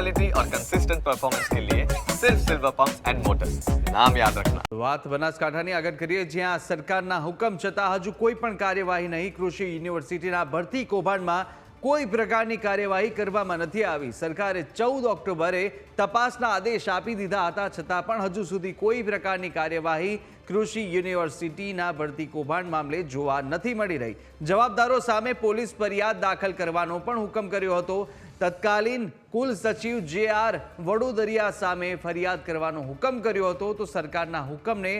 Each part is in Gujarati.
क्वालिटी और कंसिस्टेंट परफॉर्मेंस के लिए सिर्फ सिल्वर पंप्स एंड मोटर्स, नाम याद रखना। વાત બનાસકાંઠાની આગળ કરીએ, જ્યાં સરકારના હુકમ છતાં હજુ કોઈ પણ કાર્યવાહી નહીં. કૃષિ યુનિવર્સિટીના ભરતી કૌભાંડમાં કોઈ પ્રકારની કાર્યવાહી કરવામાં નથી આવી. સરકારે 14 ઓક્ટોબરે તપાસના આદેશ આપી દીધા હતા, છતાં પણ હજુ સુધી કોઈ પ્રકારની કાર્યવાહી કૃષિ યુનિવર્સિટીના ભરતી કૌભાંડ મામલે જોવા નથી મળી રહી. જવાબદારો સામે પોલીસ ફરિયાદ દાખલ કરવાનો પણ હુકમ કર્યો હતો. તત્કાલીન કુલ સચિવ જે.આર. વડોદરિયા સામે ફરિયાદ કરવાનો હુકમ કર્યો હતો, તો સરકારના હુકમને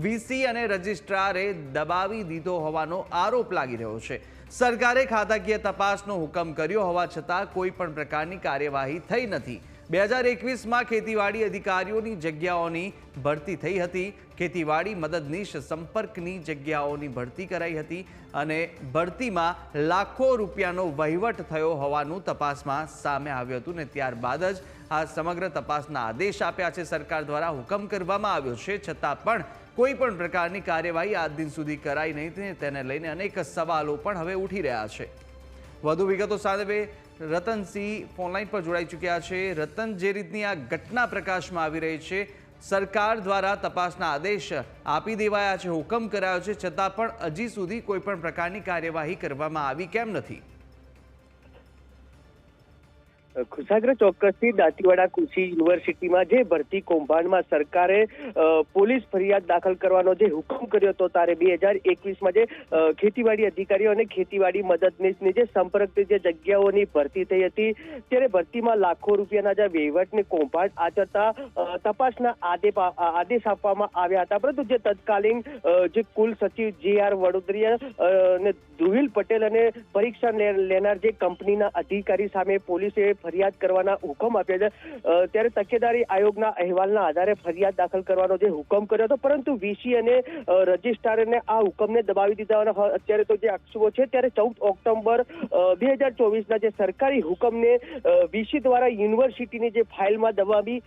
વીસી અને રજિસ્ટ્રારે દબાવી દીધો હોવાનો આરોપ લાગી રહ્યો છે. સરકારે ખાતાકીય તપાસનો હુકમ કર્યો હોવા છતાં કોઈ પણ પ્રકારની કાર્યવાહી થઈ નથી. 2021માં ખેતીવાડી અધિકારીઓની જગ્યાઓની ભરતી થઈ હતી. ખેતીવાડી મદદનીશ સંપર્કની જગ્યાઓની ભરતી કરાઈ હતી અને ભરતીમાં લાખો રૂપિયાનો વહીવટ થયો હોવાનું તપાસમાં સામે આવ્યું હતું ને ત્યારબાદ જ આ સમગ્ર તપાસના આદેશ આપ્યા છે. સરકાર દ્વારા હુકમ કરવામાં આવ્યો છે, છતાં પણ કોઈ પણ પ્રકારની કાર્યવાહી આજ દિન સુધી કરાઈ નહીં. તેને લઈને અનેક સવાલો પણ હવે ઉઠી રહ્યા છે. વધુ વિગતો સાથે રતનસિંહ ફોનલાઈન પર જોડાઈ ચૂક્યા છે. રતન, જે રીતની આ ઘટના પ્રકાશમાં આવી રહી છે, સરકાર દ્વારા તપાસના આદેશ આપી દેવાયા છે, હુકમ કરાયો છે, છતાં પણ હજી સુધી કોઈ પણ પ્રકારની કાર્યવાહી કરવામાં આવી કેમ નથી? ખુશાગ્ર, ચોક્કસથી દાંતીવાડા કૃષિ યુનિવર્સિટીમાં જે ભરતી કૌભાંડમાં સરકારે પોલીસ ફરિયાદ દાખલ કરવાનો જે હુકમ કર્યો હતો, ત્યારે 2021માં જે ખેતીવાડી અધિકારીઓ અને ખેતીવાડી મદદનીશની જે સંપર્કની જે જગ્યાઓની ભરતી થઈ હતી, ત્યારે ભરતીમાં લાખો રૂપિયાના જે વહીવટને કૌભાંડ આચરતા તપાસના આદેશ આપવામાં આવ્યા હતા. પરંતુ જે તત્કાલીન જે કુલ સચિવ જે.આર. વડોદરિયા અને ધ્રુવીલ પટેલ અને પરીક્ષા લેનાર જે કંપનીના અધિકારી સામે પોલીસે ફરિયાદ કરવાના હુકમ આપ્યા છે, ત્યારે તકેદારી આયોગના અહેવાલના આધારે ફરિયાદ દાખલ કરવાનો જે હુકમ કર્યો હતો, પરંતુ વીસી અને રજિસ્ટ્રારને આ હુકમને દબાવી દીધા. અત્યારે તો જે આક્ષેપો છે, ત્યારે 14 ઓક્ટોબર 2024ના જે સરકારી હુકમને વીસી દ્વારા યુનિવર્સિટીની જે ફાઇલમાં દબાવી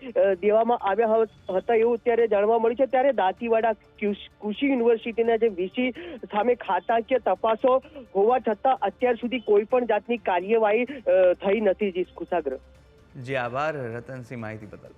દેવામાં આવ્યા હતા એવું ત્યારે જાણવા મળ્યું છે. ત્યારે દાંતીવાડા કૃષિ યુનિવર્સિટીના જે વીસી સામે ખાતાકીય તપાસો હોવા છતાં અત્યાર સુધી કોઈ પણ જાતની કાર્યવાહી થઈ નથી. ખુશાગ્ર, જી આભાર રતનસિંહ માહિતી બદલ.